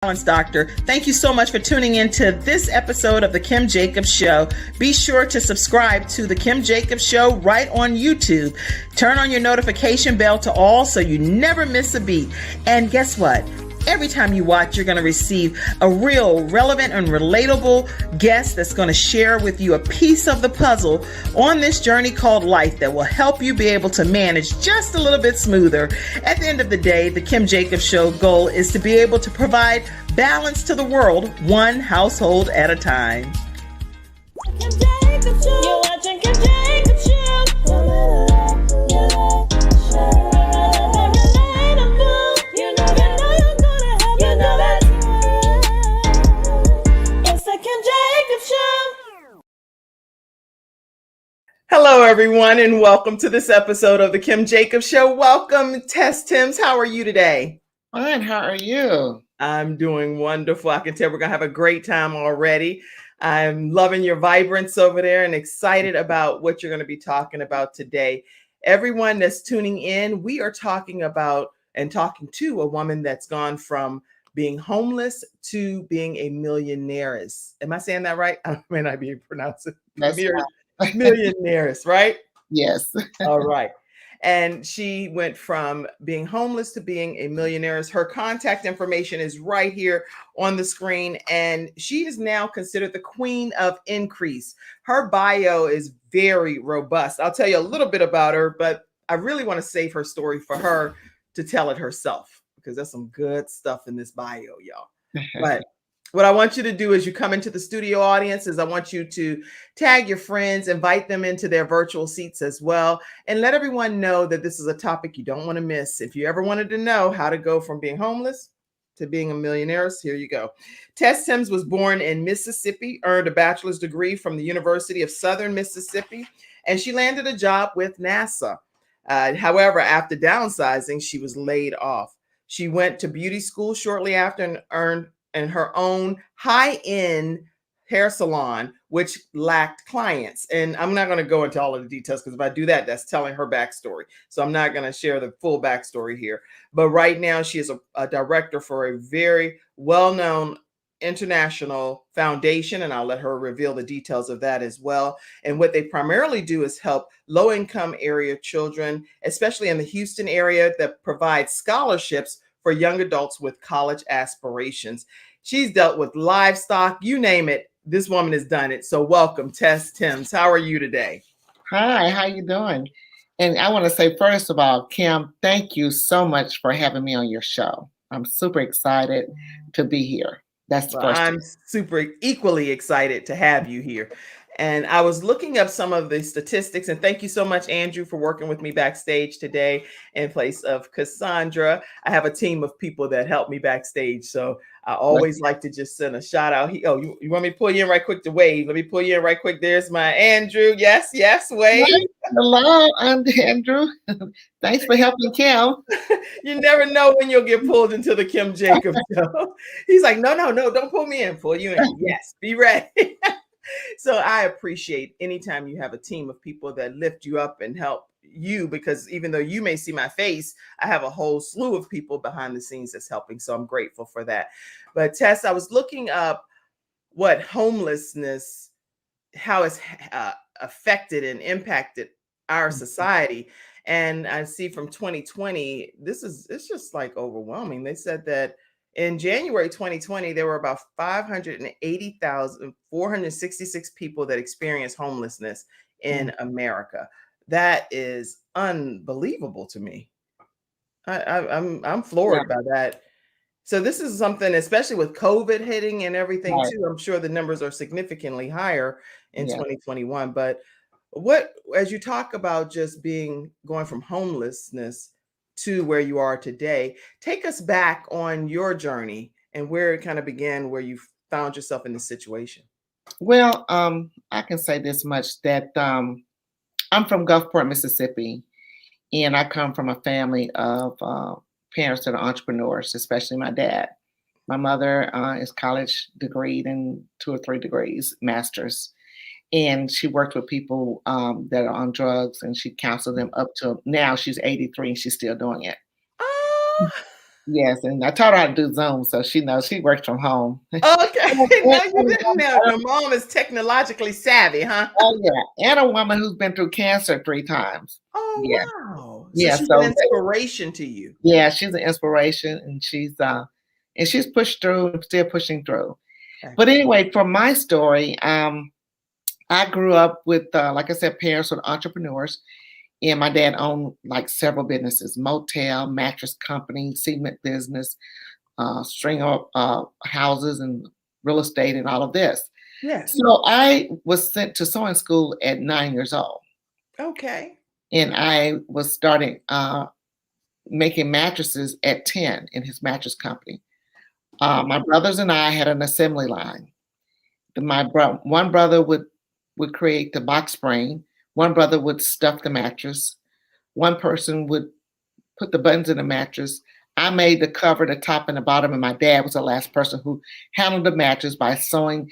Balance Doctor. Thank you so much for tuning in to this episode of The Kim Jacobs Show. Be sure to subscribe to The Kim Jacobs Show right on YouTube. Turn on your notification bell to all so you never miss a beat. And guess what? Every time you watch, you're going to receive a real relevant and relatable guest that's going to share with you a piece of the puzzle on this journey called life that will help you be able to manage just a little bit smoother. At the end of the day, the Kim Jacobs Show goal is to be able to provide balance to the world, one household at a time. Kim Jacobs Show. You're watching Kim Jacobs Show. Hello, everyone, and welcome to this episode of The Kim Jacobs Show. Welcome, Tess Tims. How are you today? Fine. How are you? I'm doing wonderful. I can tell we're going to have a great time already. I'm loving your vibrance over there and excited about what you're going to be talking about today. Everyone that's tuning in, we are talking about and talking to a woman that's gone from being homeless to being a millionairess. Am I saying that right? I may not be pronouncing it. Millionairess, right? Yes. All right. And she went from being homeless to being a millionairess. Her contact information is right here on the screen. And she is now considered the queen of increase. Her bio is very robust. I'll tell you a little bit about her, but I really want to save her story for her to tell it herself, because there's some good stuff in this bio, y'all. But what I want you to do as you come into the studio audience is I want you to tag your friends, invite them into their virtual seats as well, and let everyone know that this is a topic you don't want to miss. If you ever wanted to know how to go from being homeless to being a millionaire, here you go. Tess Tims was born in Mississippi, earned a bachelor's degree from the University of Southern Mississippi, and she landed a job with NASA. However, after downsizing, she was laid off. She went to beauty school shortly after and earned in her own high-end hair salon, which lacked clients. And I'm not going to go into all of the details, because if I do that, that's telling her backstory. So I'm not going to share the full backstory here. But right now, she is a director for a very well-known international foundation, and I'll let her reveal the details of that as well. And what they primarily do is help low-income area children, especially in the Houston area, that provide scholarships for young adults with college aspirations. She's dealt with livestock, you name it. This woman has done it. So welcome, Tess Tims. How are you today? Hi, how you doing? And I want to say, first of all, Kim, thank you so much for having me on your show. I'm super excited to be here. That's the first. I'm super equally excited to have you here. And I was looking up some of the statistics, and thank you so much, Andrew, for working with me backstage today in place of Cassandra. I have a team of people that help me backstage, so I always like to just send a shout out. You want me to pull you in right quick to wave? Let me pull you in right quick. There's my Andrew. Yes, wave. Hello, I'm Andrew. Thanks for helping Kim. You never know when you'll get pulled into the Kim Jacobs show. He's like, no, don't pull me in. Pull you in. Yes, be ready. So I appreciate anytime you have a team of people that lift you up and help you, because even though you may see my face, I have a whole slew of people behind the scenes that's helping. So I'm grateful for that. But Tess, I was looking up what homelessness, how it's affected and impacted our society. And I see from 2020, it's just like overwhelming. They said that in January 2020, there were about 580,466 people that experienced homelessness in America. That is unbelievable to me. I'm floored by that. So this is something, especially with COVID hitting and everything too, I'm sure the numbers are significantly higher in 2021. But as you talk about just going from homelessness to where you are today, take us back on your journey and where it kind of began, where you found yourself in this situation. Well, I can say this much, that I'm from Gulfport, Mississippi, and I come from a family of parents that are entrepreneurs, especially my dad. My mother is college degreed in 2 or 3 degrees, masters. And she worked with people that are on drugs, and she counseled them up to now. She's 83 and she's still doing it. Yes, and I taught her how to do Zoom, so she knows she works from home. Okay. No, you didn't know. Your mom is technologically savvy, huh? Oh yeah, and a woman who's been through cancer 3 times. Oh, Yeah, wow. So yeah. she's So an inspiration to you. yeah, she's an inspiration, and she's pushed through and still pushing through. But Excellent. anyway, for my story, I grew up with, like I said, parents were entrepreneurs, and my dad owned like several businesses: motel, mattress company, cement business, string of houses, and real estate, and all of this. Yes. So I was sent to sewing school at 9 years old, Okay. and I was starting making mattresses at 10 in his mattress company. My brothers and I had an assembly line. One brother would create the box spring. One brother would stuff the mattress. One person would put the buttons in the mattress. I made the cover, the top, and the bottom, and my dad was the last person who handled the mattress by sewing,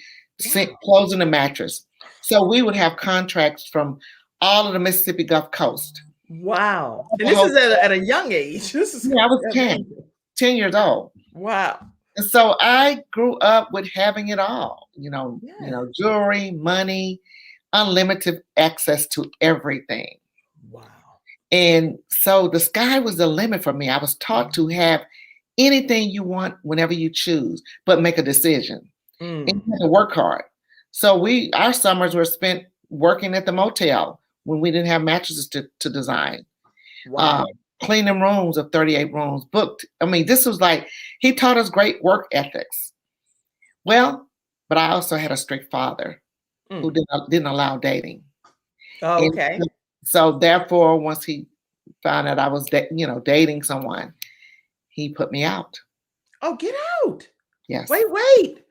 closing the mattress. So we would have contracts from all of the Mississippi Gulf Coast. Wow. And this is at a young age. This is Yeah, I was 10 years old. Wow. And so I grew up with having it all, Yeah. jewelry, money, unlimited access to everything. Wow. And so the sky was the limit for me. I was taught to have anything you want whenever you choose, but make a decision. And you had to work hard. So our summers were spent working at the motel when we didn't have mattresses to design. Wow. Cleaning rooms of 38 rooms, booked. I mean, this was like, he taught us great work ethics. Well, but I also had a strict father who didn't allow dating. Oh, And okay. so therefore, once he found out I was, dating someone, he put me out. Oh, get out. Yes. Wait.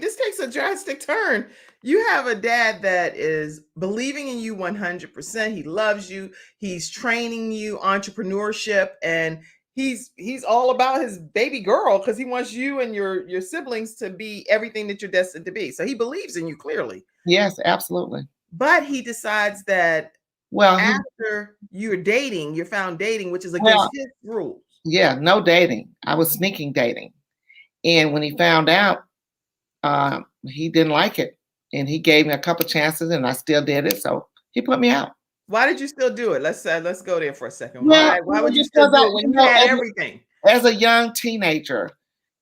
This takes a drastic turn. You have a dad that is believing in you 100%. He loves you. He's training you entrepreneurship, and he's all about his baby girl because he wants you and your siblings to be everything that you're destined to be. So he believes in you clearly. Yes, absolutely. But he decides that after you're found dating, which is against his rules. Yeah, no dating. I was sneaking dating. And when he found out, he didn't like it. And he gave me a couple chances, and I still did it. So he put me out. Why did you still do it? Let's go there for a second. Yeah, Why would you still do it when you had everything? As a young teenager,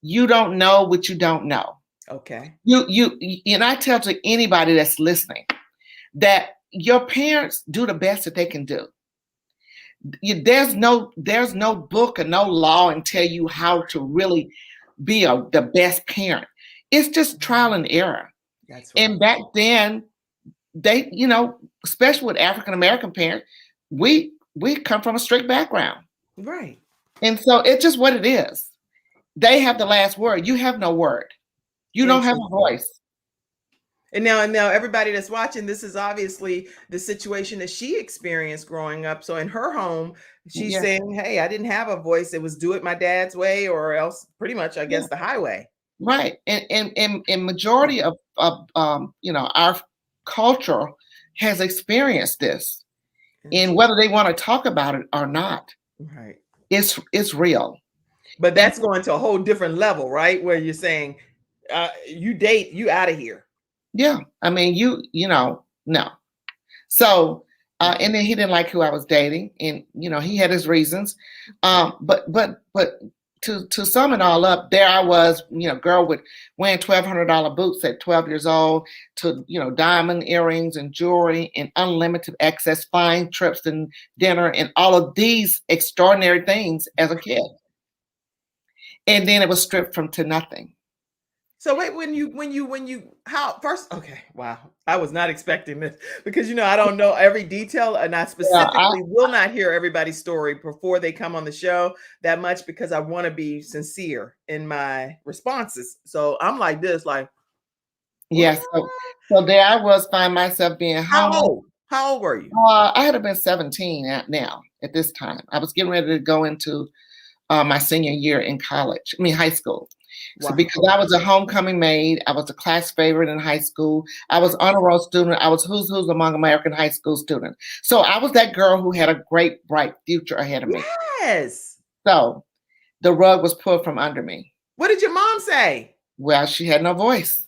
you don't know what you don't know. Okay. And I tell to anybody that's listening that your parents do the best that they can do. There's no book or no law and tell you how to really be the best parent. It's just trial and error. That's right. And back then, they, especially with African American parents, we come from a strict background. Right. And so it's just what it is. They have the last word. You have no word. You don't have a voice. And now everybody that's watching, this is obviously the situation that she experienced growing up. So in her home, she's saying, hey, I didn't have a voice. It was do it my dad's way, or else pretty much, I guess, the highway. Right. And majority of our culture has experienced this. And whether they want to talk about it or not, right, it's real. But that's going to a whole different level, right? Where you're saying, you date, you out of here. Yeah. I mean, no. So, and then he didn't like who I was dating, and, he had his reasons. But to sum it all up, there I was, girl with wearing $1,200 boots at 12 years old, to, diamond earrings and jewelry and unlimited access, flying trips and dinner and all of these extraordinary things as a kid. And then it was stripped to nothing. So wait, okay, wow. I was not expecting this because, I don't know every detail, and I specifically will not hear everybody's story before they come on the show that much because I want to be sincere in my responses. So I'm like this, like. Yes. So there I was, find myself being home. How old were you? I had been 17 now at this time. I was getting ready to go into my senior year in high school. Wow. So because I was a homecoming maid, I was a class favorite in high school. I was honor roll student. I was who's among American high school students. So I was that girl who had a great, bright future ahead of me. Yes. So the rug was pulled from under me. What did your mom say? Well, she had no voice.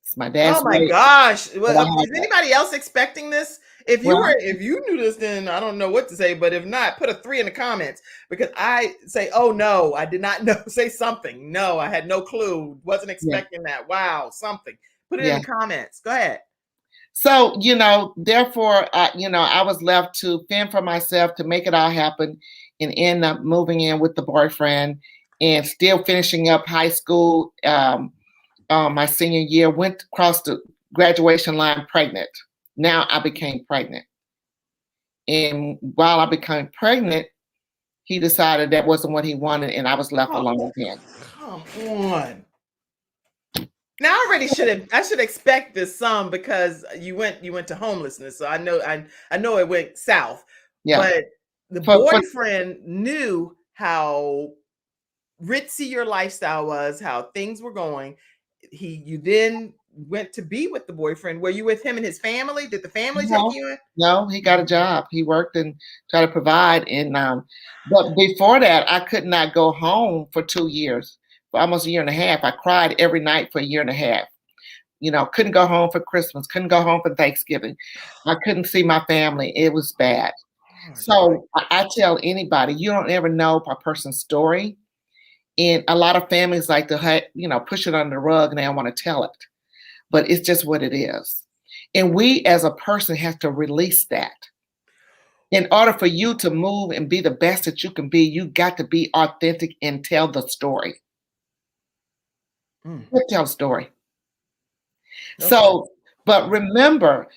It's my Oh dad's my way. gosh. But I Well, is had, anybody else expecting this? well, If you knew this, then I don't know what to say. But if not, put a 3 in the comments because I say, oh no, I did not know. Say something. No, I had no clue. Wasn't yeah, expecting that. Wow, something. Put it in yeah. the comments. Go ahead. So, therefore, I was left to fend for myself to make it all happen and end up moving in with the boyfriend and still finishing up high school. My senior year, went across the graduation line pregnant. Now I became pregnant. And while I became pregnant, he decided that wasn't what he wanted, and I was left Oh, alone again. come on. Now I should expect this some because you went to homelessness. So I know it went south. Yeah. But the boyfriend knew how ritzy your lifestyle was, how things were going. You then went to be with the boyfriend. Were you with him and his family? Did the family take you in? No, he got a job. He worked and tried to provide. And but before that, I could not go home for 2 years, for almost a year and a half. I cried every night for a year and a half. Couldn't go home for Christmas, couldn't go home for Thanksgiving. I couldn't see my family. It was bad. So I tell anybody, you don't ever know a person's story. And a lot of families like to, push it under the rug and they don't want to tell it. But it's just what it is. And we as a person have to release that. In order for you to move and be the best that you can be, you got to be authentic and tell the story. Tell the story. Okay. So, but remember,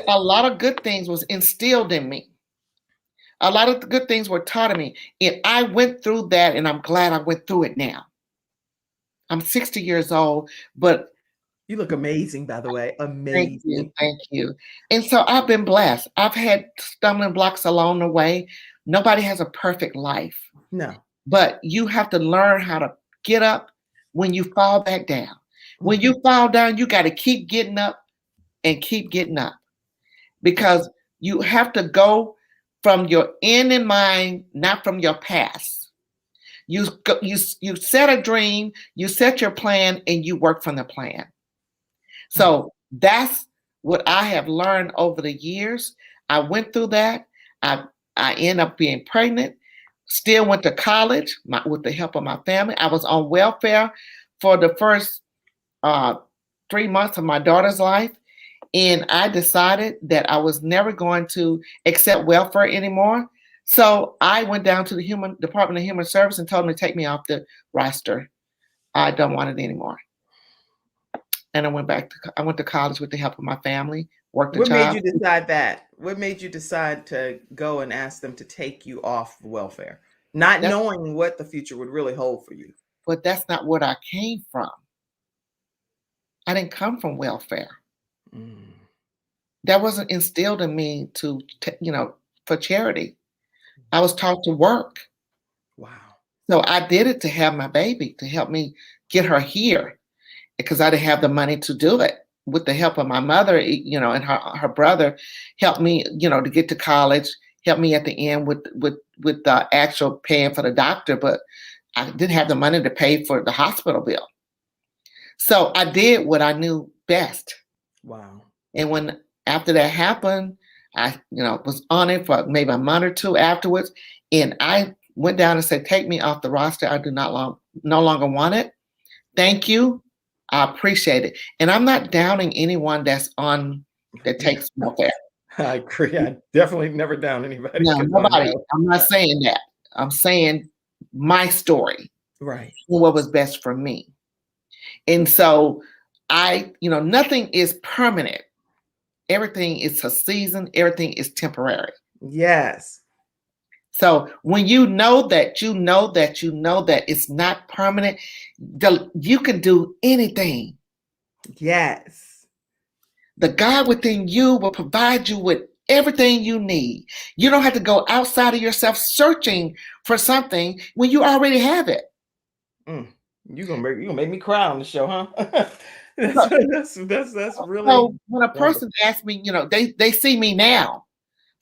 a lot of good things was instilled in me. A lot of good things were taught to me. And I went through that, and I'm glad I went through it now. I'm 60 years old, but you look amazing, by the way. Amazing. Thank you. And so I've been blessed. I've had stumbling blocks along the way. Nobody has a perfect life. No. But you have to learn how to get up when you fall back down. When you fall down, you got to keep getting up and keep getting up. Because you have to go from your end in mind, not from your past. You set a dream, you set your plan, and you work from the plan. So that's what I have learned over the years. I went through that. I ended up being pregnant, still went to college with the help of my family. I was on welfare for the first 3 months of my daughter's life. And I decided that I was never going to accept welfare anymore. So I went down to the Department of Human Service and told them to take me off the roster. I don't want it anymore. And I went to college with the help of my family, worked a job. What made you decide that? What made you decide to go and ask them to take you off welfare, not knowing what the future would really hold for you? But that's not what I came from. I didn't come from welfare. That wasn't instilled in me for charity. I was taught to work. Wow. So I did it to have my baby, to help me get her here, because I didn't have the money to do it. With the help of my mother, and her brother helped me, to get to college, helped me at the end with the actual paying for the doctor, but I didn't have the money to pay for the hospital bill. So I did what I knew best. Wow. And after that happened, I, was on it for maybe a month or two afterwards. And I went down and said, take me off the roster. I do no longer want it. Thank you. I appreciate it. And I'm not downing anyone that takes welfare. I agree. I definitely never down anybody. No, nobody. I'm not saying that. I'm saying my story. Right. What was best for me. And so nothing is permanent. Everything is a season. Everything is temporary. Yes. So when you know that it's not permanent, you can do anything. Yes. The God within you will provide you with everything you need. You don't have to go outside of yourself searching for something when you already have it. You're gonna make me cry on the show, huh? that's really. So when a person asks me, they see me now,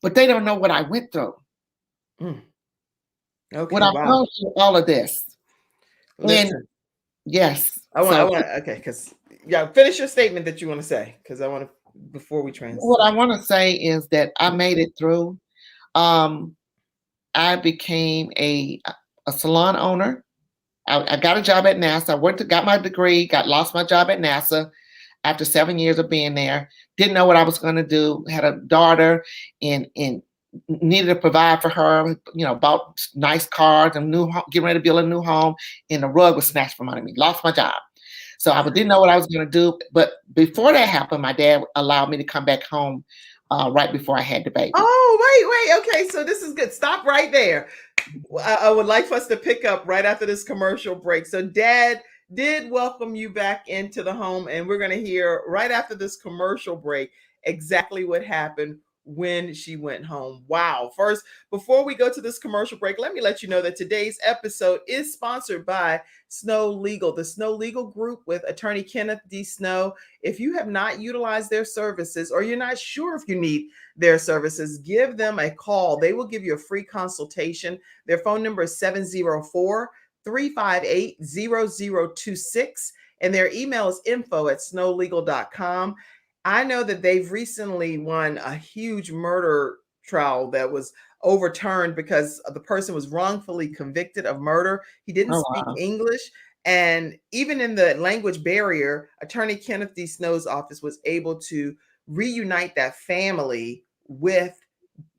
but they don't know what I went through. Okay, When I go through all of this, And Listen, yes, I so want, okay, because yeah, finish your statement that you want to say, because I want to, before we what transition. I want to say is that I made it through. Um, I became a salon owner. I got a job at NASA. I got my degree, lost my job at NASA after 7 years of being there. Didn't know what I was going to do. Had a daughter and needed to provide for her. Bought nice cars and getting ready to build a new home, and the rug was snatched from under me. Lost my job. So I didn't know what I was going to do. But before that happened, my dad allowed me to come back home right before I had the baby. Oh, wait. Okay, so this is good. Stop right there. I would like for us to pick up right after this commercial break. So, Dad did welcome you back into the home, and we're going to hear right after this commercial break exactly what happened when she went home. Wow. First, before we go to this commercial break, let me let you know that today's episode is sponsored by Snow Legal, the Snow Legal Group with attorney Kenneth D. Snow. If you have not utilized their services or you're not sure if you need their services, give them a call. They will give you a free consultation. Their phone number is 704-358-0026, and their email is info@snowlegal.com. I know that they've recently won a huge murder trial that was overturned because the person was wrongfully convicted of murder. He didn't Oh speak wow. English. And even in the language barrier, attorney Kenneth D. Snow's office was able to reunite that family with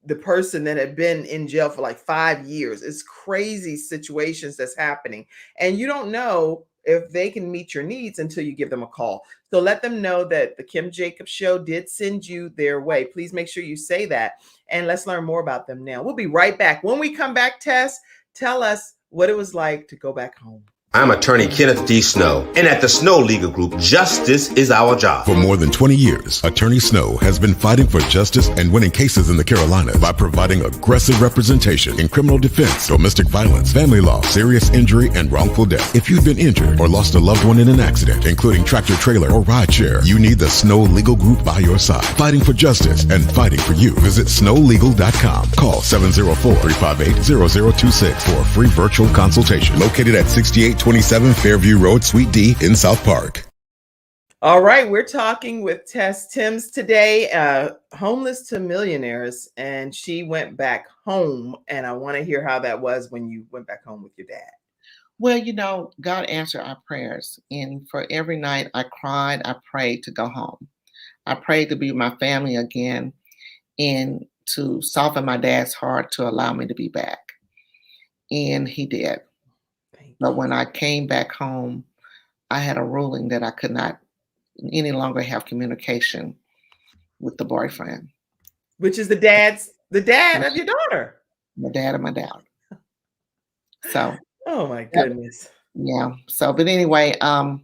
the person that had been in jail for like 5 years. It's crazy situations that's happening. And you don't know if they can meet your needs until you give them a call. So let them know that the Kim Jacobs Show did send you their way. Please make sure you say that. And let's learn more about them now. We'll be right back. When we come back, Tess, tell us what it was like to go back home. I'm attorney Kenneth D. Snow, and at the Snow Legal Group, justice is our job. For more than 20 years, Attorney Snow has been fighting for justice and winning cases in the Carolinas by providing aggressive representation in criminal defense, domestic violence, family law, serious injury, and wrongful death. If you've been injured or lost a loved one in an accident, including tractor trailer or rideshare, you need the Snow Legal Group by your side, fighting for justice and fighting for you. Visit snowlegal.com. Call 704-358-0026 for a free virtual consultation. Located at 6827 Fairview Road, Suite D in South Park. All right, we're talking with Tess Tims today, homeless to millionaires, and she went back home. And I want to hear how that was when you went back home with your dad. Well, God answered our prayers. And for every night I cried, I prayed to go home. I prayed to be with my family again and to soften my dad's heart to allow me to be back. And he did. But when I came back home, I had a ruling that I could not any longer have communication with the boyfriend. Which is the dad of your daughter. The dad of my daughter. So. Oh my goodness. Yeah. So, but anyway, I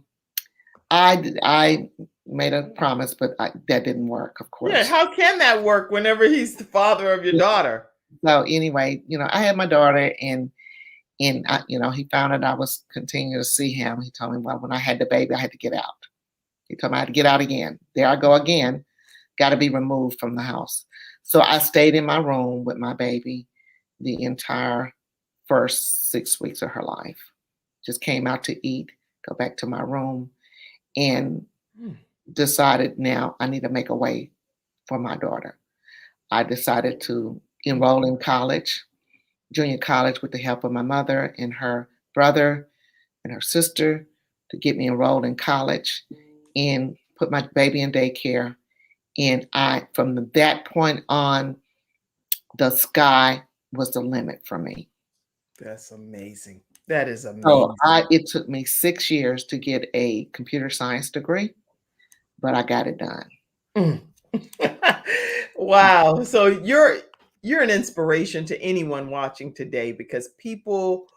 made a promise, but that didn't work, of course. Yeah. How can that work whenever he's the father of your daughter? So anyway, I had my daughter and he found out I was continuing to see him. He told me, well, when I had the baby, I had to get out. He told me I had to get out again. There I go again. Got to be removed from the house. So I stayed in my room with my baby the entire first 6 weeks of her life. Just came out to eat, go back to my room, and decided now I need to make a way for my daughter. I decided to enroll in college, junior college, with the help of my mother and her brother and her sister to get me enrolled in college and put my baby in daycare. And from that point on, the sky was the limit for me. That's amazing. That is amazing. So it took me 6 years to get a computer science degree, but I got it done. Wow. So you're an inspiration to anyone watching today, because people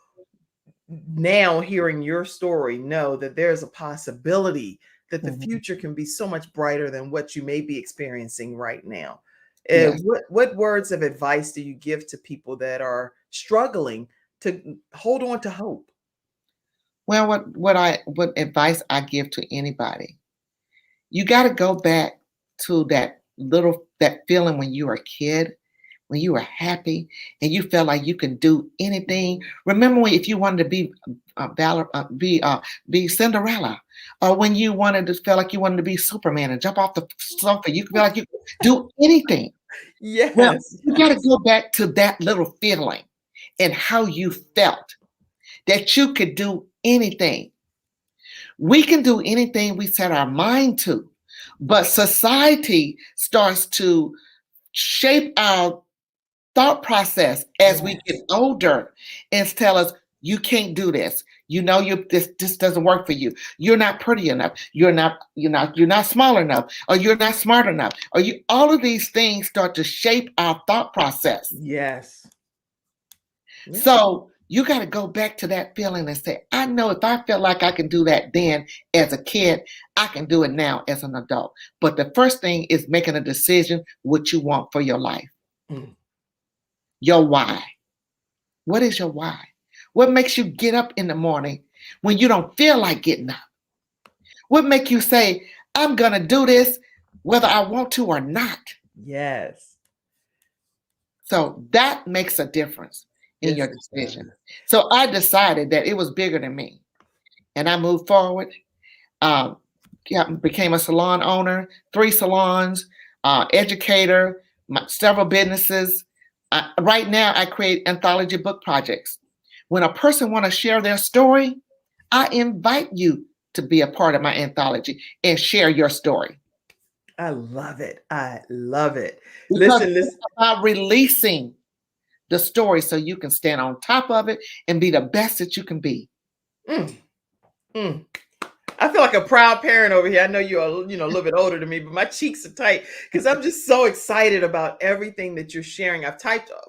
now hearing your story know that there's a possibility that the future can be so much brighter than what you may be experiencing right now. Yes. What words of advice do you give to people that are struggling to hold on to hope? Well, what advice I give to anybody, you got to go back to that feeling when you were a kid, when you were happy and you felt like you can do anything. Remember if you wanted to be be Cinderella, or when you wanted to feel like you wanted to be Superman and jump off the sofa, you feel like you could do anything. Well, Yes. you got to go back to that little feeling and how you felt that you could do anything. We can do anything we set our mind to, but society starts to shape our thought process as we get older and tell us, you can't do this. You know, this doesn't work for you. You're not pretty enough. You're not small enough, or you're not smart enough. All of these things start to shape our thought process. Yes. Yeah. So you got to go back to that feeling and say, I know if I felt like I can do that then as a kid, I can do it now as an adult. But the first thing is making a decision what you want for your life. Mm. Your why. What is your why? What makes you get up in the morning when you don't feel like getting up? What makes you say, I'm going to do this whether I want to or not? Yes. So that makes a difference in Yes, your it decision. does. So I decided that it was bigger than me. And I moved forward, became a salon owner, 3 salons, educator, several businesses. Right now, I create anthology book projects. When a person want to share their story, I invite you to be a part of my anthology and share your story. I love it. I love it. Because Listen, it's about releasing the story so you can stand on top of it and be the best that you can be. Mm, mm. I feel like a proud parent over here. I know you're a little bit older than me, but my cheeks are tight because I'm just so excited about everything that you're sharing.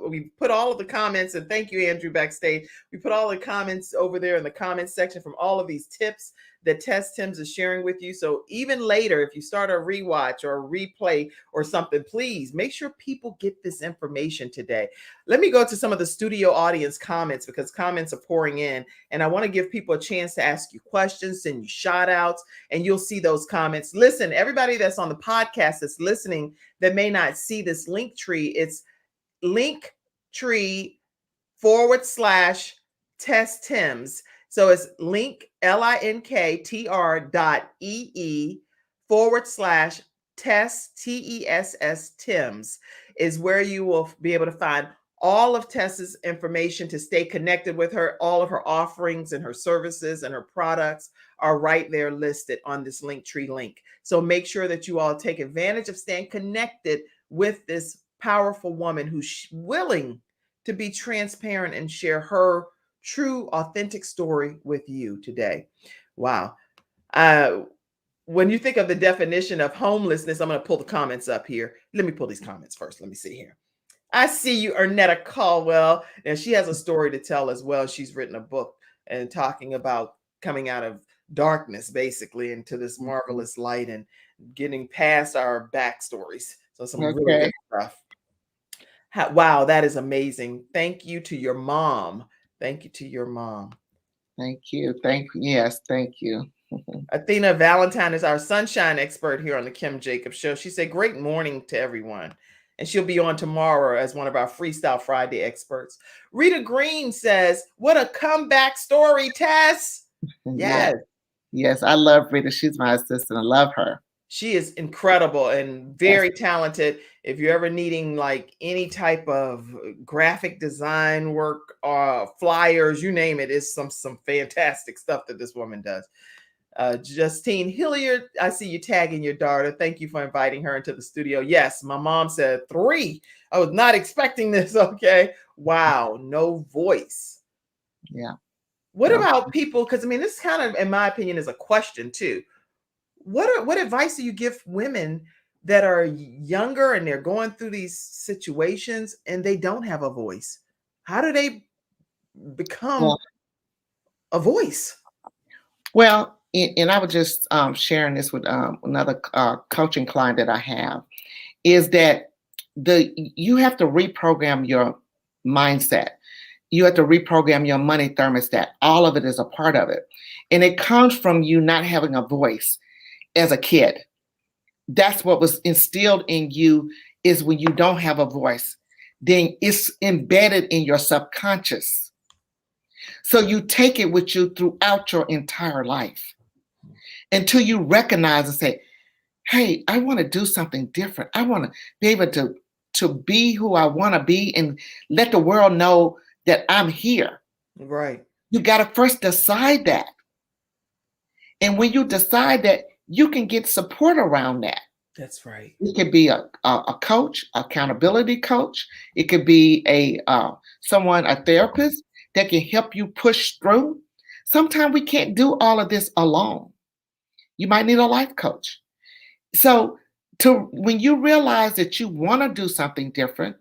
We put all of the comments, and thank you, Andrew, backstage. We put all the comments over there in the comments section from all of these tips that Tess Tims is sharing with you. So even later, if you start a rewatch or a replay or something, please make sure people get this information today. Let me go to some of the studio audience comments because comments are pouring in, and I want to give people a chance to ask you questions, send you shout outs, and you'll see those comments. Listen, everybody that's on the podcast that's listening that may not see this link tree, it's linktree /Tess Tims. So it's linktr.ee/Tess TESS Tims is where you will be able to find all of Tess's information to stay connected with her. All of her offerings and her services and her products are right there listed on this Linktree link. So make sure that you all take advantage of staying connected with this powerful woman who's willing to be transparent and share her true, authentic story with you today. Wow. When you think of the definition of homelessness, I'm going to pull the comments up here. Let me pull these comments first. Let me see here. I see you, Ernetta Caldwell. And she has a story to tell as well. She's written a book and talking about coming out of darkness, basically, into this marvelous light and getting past our backstories. So some really good stuff. Wow, that is amazing. Thank you to your mom. Thank you to your mom. Thank you. Yes, thank you. Athena Valentine is our sunshine expert here on the Kim Jacobs Show. She said, great morning to everyone. And she'll be on tomorrow as one of our Freestyle Friday experts. Rita Green says, what a comeback story, Tess. Yes. Yes, I love Rita. She's my assistant. I love her. She is incredible and very talented. If you're ever needing like any type of graphic design work, flyers, you name it, it's some fantastic stuff that this woman does. Justine Hilliard, I see you tagging your daughter. Thank you for inviting her into the studio. Yes, my mom said 3. I was not expecting this. Okay. Wow. No voice. Yeah. What about people? Because I mean, this kind of, in my opinion, is a question too. What advice do you give women that are younger and they're going through these situations and they don't have a voice? How do they become a voice? Well, and I was just sharing this with another coaching client that I have, is that you have to reprogram your mindset. You have to reprogram your money thermostat. All of it is a part of it. And it comes from you not having a voice as a kid. That's what was instilled in you, is when you don't have a voice, then it's embedded in your subconscious. So you take it with you throughout your entire life until you recognize and say, hey, I want to do something different. I want to be able to be who I want to be and let the world know that I'm here. Right. You got to first decide that. And when you decide that, you can get support around that. That's right. It could be a coach, accountability coach. It could be a therapist that can help you push through. Sometimes we can't do all of this alone. You might need a life coach. So when you realize that you want to do something different,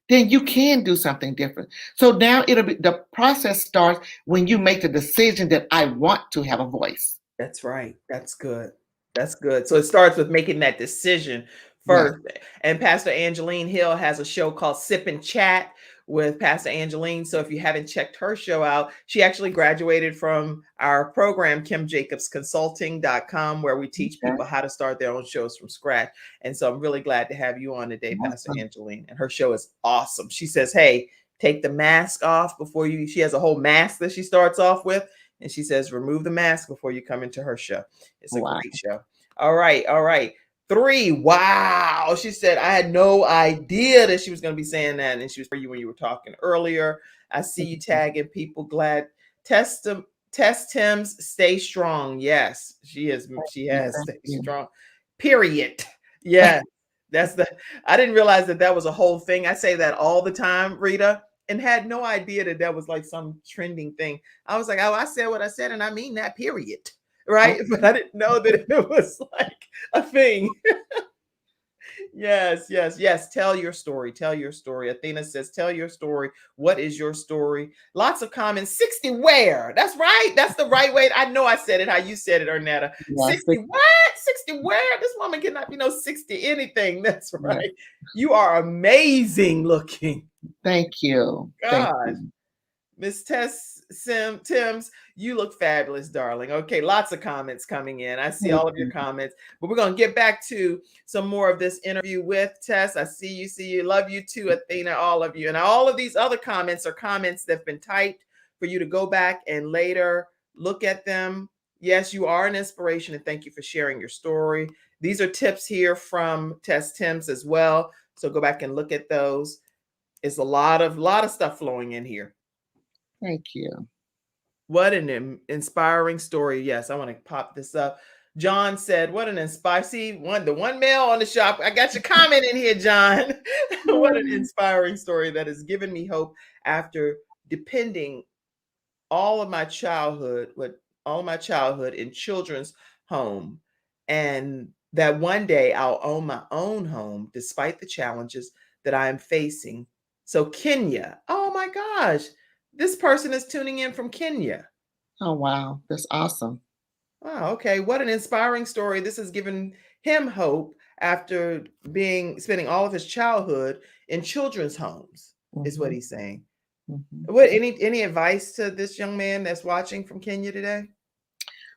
then you can do something different. So now the process starts when you make the decision that I want to have a voice. That's right. That's good. That's good. So it starts with making that decision first. Yes. And Pastor Angeline Hill has a show called Sip and Chat with Pastor Angeline. So if you haven't checked her show out, she actually graduated from our program, KimJacobsConsulting.com, where we teach people how to start their own shows from scratch. And so I'm really glad to have you on today, Pastor Angeline. And her show is awesome. She says, hey, take the mask off before you, she has a whole mask that she starts off with. And she says, remove the mask before you come into her show. It's a great show. All right. All right. 3. Wow. She said, I had no idea that she was going to be saying that. And she was for you when you were talking earlier. I see you tagging people. Glad. Tess Tims, stay strong. Yes, she is. She has stay strong. Period. Yeah. I didn't realize that was a whole thing. I say that all the time, Rita, and had no idea that was like some trending thing. I was like, oh, I said what I said, and I mean that, period. Right? But I didn't know that it was like a thing. Yes. Tell your story. Tell your story. Athena says, tell your story. What is your story? Lots of comments. 60 where? That's right. That's the right way. I know I said it how you said it, Ernetta. Yeah, 60 what? 60 where? This woman cannot be no 60 anything. That's right. Yeah. You are amazing looking. Thank you. God. Miss Tess Tims, you look fabulous, darling. Okay, lots of comments coming in. I see all of your comments, but we're going to get back to some more of this interview with Tess. I see you. Love you too, Athena, all of you. And all of these other comments are comments that have been typed for you to go back and later look at them. Yes, you are an inspiration, and thank you for sharing your story. These are tips here from Tess Tims as well. So go back and look at those. It's a lot of stuff flowing in here. Thank you. What an inspiring story. Yes, I want to pop this up. John said, what an inspiring, the one male on the shop. I got your comment in here, John. What an inspiring story that has given me hope after depending all of my childhood in children's home. And that one day I'll own my own home despite the challenges that I am facing. So Kenya, oh my gosh. This person is tuning in from Kenya. Oh, wow. That's awesome. Wow. Okay. What an inspiring story. This has given him hope after spending all of his childhood in children's homes, is what he's saying. What any advice to this young man that's watching from Kenya today?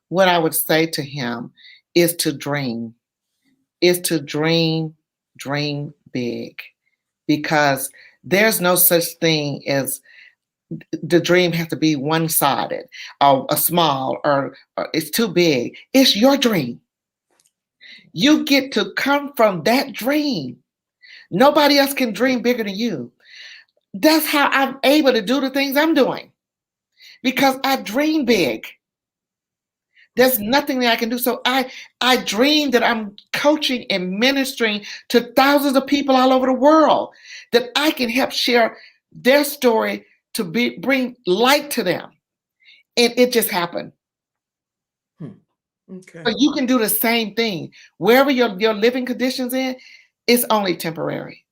What I would say to him is to dream. Dream big, because there's no such thing as the dream has to be one-sided or a small or it's too big. It's your dream. You get to come from that dream. Nobody else can dream bigger than you. That's how I'm able to do the things I'm doing, because I dream big. There's nothing that I can do. So I dream that I'm coaching and ministering to thousands of people all over the world, that I can help share their story to bring light to them. And it just happened. Okay. But you can do the same thing. Wherever your living conditions in, it's only temporary.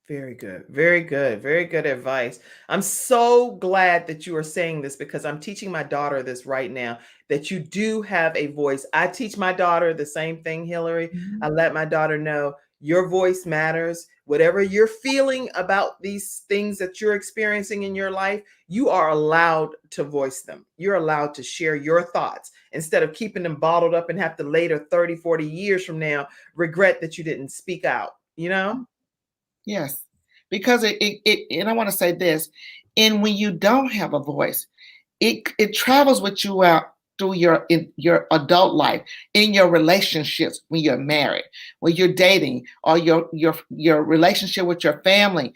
Very good. Very good. Very good advice. I'm so glad that you are saying this, because I'm teaching my daughter this right now, that you do have a voice. I teach my daughter the same thing, Hillary. I let my daughter know your voice matters. Whatever you're feeling about these things that you're experiencing in your life, you are allowed to voice them. You're allowed to share your thoughts instead of keeping them bottled up and have to later 30, 40 years from now regret that you didn't speak out, you know? Yes, because it and I want to say this, and when you don't have a voice, it travels with you out through your adult life, in your relationships when you're married, when you're dating, or your relationship with your family,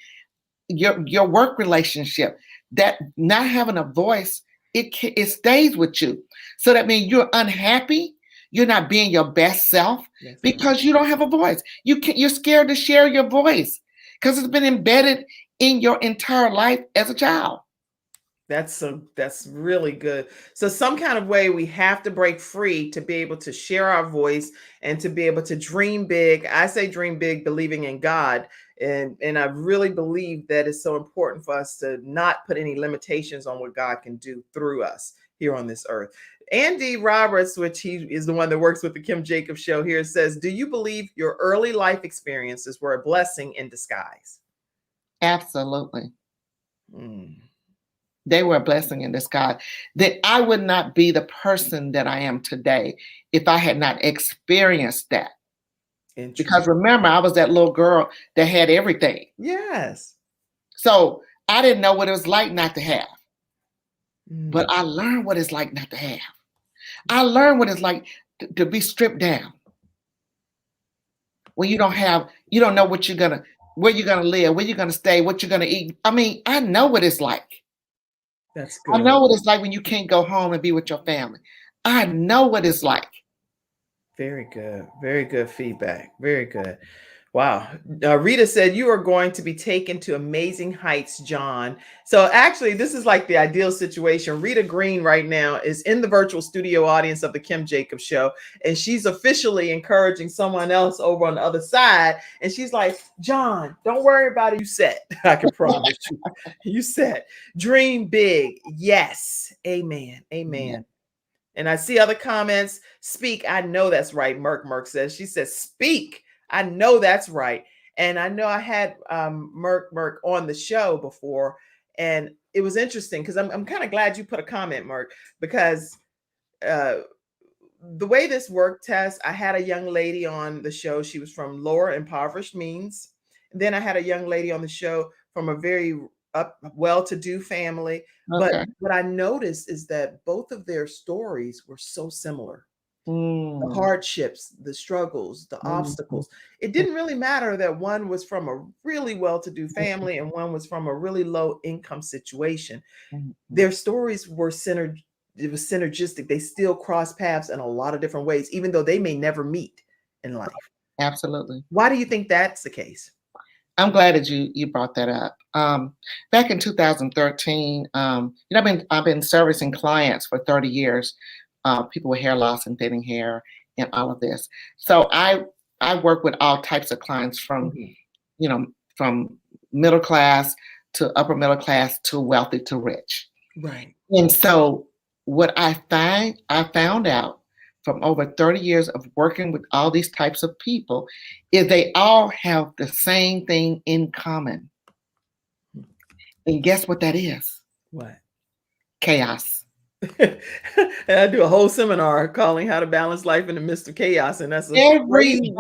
your work relationship. That not having a voice, it stays with you. So that means you're unhappy. You're not being your best self because you don't have a voice. You're scared to share your voice because it's been embedded in your entire life as a child. That's really good. So some kind of way we have to break free to be able to share our voice and to be able to dream big. I say dream big, believing in God. And I really believe that it's so important for us to not put any limitations on what God can do through us here on this earth. Andy Roberts, which he is the one that works with the Kim Jacobs Show here, says, do you believe your early life experiences were a blessing in disguise? Absolutely. Mm. They were a blessing in disguise. That I would not be the person that I am today if I had not experienced that. Because remember, I was that little girl that had everything. Yes. So I didn't know what it was like not to have. But I learned what it's like not to have. I learned what it's like to be stripped down. When you don't know where you're gonna live, where you're gonna stay, what you're gonna eat. I mean, I know what it's like. That's good. I know what it's like when you can't go home and be with your family. I know what it's like. Very good. Very good feedback. Very good. Wow. Rita said, you are going to be taken to amazing heights, John. So actually, this is like the ideal situation. Rita Green right now is in the virtual studio audience of the Kim Jacobs Show, and she's officially encouraging someone else over on the other side. And she's like, John, don't worry about it. You set. I can promise you. You set. Dream big. Yes. Amen. Amen. Yeah. And I see other comments. Speak. I know that's right. Merk says. She says, speak. I know that's right. And I know I had Merk on the show before, and it was interesting because I'm kind of glad you put a comment, Merk, because the way this worked, Tess, I had a young lady on the show. She was from lower impoverished means. And then I had a young lady on the show from a very well-to-do family. Okay. But what I noticed is that both of their stories were so similar. The hardships, the struggles, the obstacles. It didn't really matter that one was from a really well-to-do family and one was from a really low income situation. Their stories were centered. It was synergistic. They still cross paths in a lot of different ways, even though they may never meet in life. Absolutely. Why do you think that's the case? I'm glad that you brought that up. Back in 2013, I've been servicing clients for 30 years. People with hair loss and thinning hair and all of this. So I work with all types of clients from, from middle class to upper middle class to wealthy to rich. Right. And so what I found out from over 30 years of working with all these types of people is they all have the same thing in common. And guess what that is? What? Chaos. I do a whole seminar calling how to balance life in the midst of chaos, and that's everybody